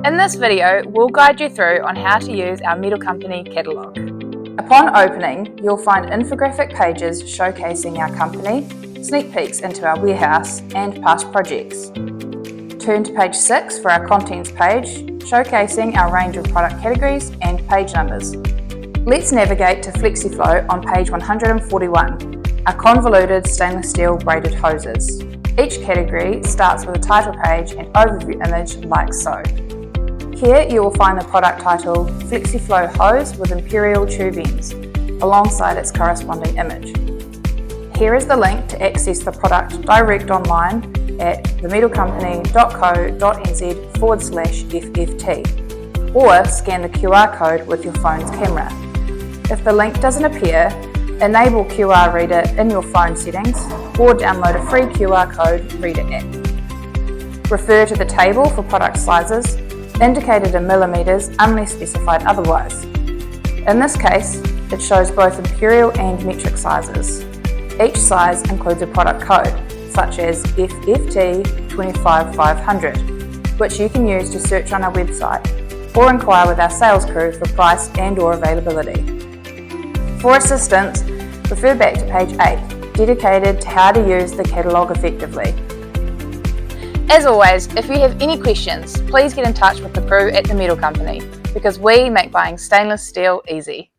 In this video, we'll guide you through on how to use our Metal Company Catalogue. Upon opening, you'll find infographic pages showcasing our company, sneak peeks into our warehouse and past projects. Turn to page 6 for our contents page, showcasing our range of product categories and page numbers. Let's navigate to FlexiFlow on page 141, our convoluted stainless steel braided hoses. Each category starts with a title page and overview image like so. Here you will find the product title FlexiFlow Hose with Imperial Tube Ends, alongside its corresponding image. Here is the link to access the product direct online at themetalcompany.co.nz/FFT, or scan the QR code with your phone's camera. If the link doesn't appear, enable QR Reader in your phone settings or download a free QR code reader app. Refer to the table for product sizes, indicated in millimetres unless specified otherwise. In this case, it shows both imperial and metric sizes. Each size includes a product code, such as FFT 25500, which you can use to search on our website or inquire with our sales crew for price and/or availability. For assistance, refer back to page 8, dedicated to how to use the catalogue effectively. As always, if you have any questions, please get in touch with the crew at the Metal Company, because we make buying stainless steel easy.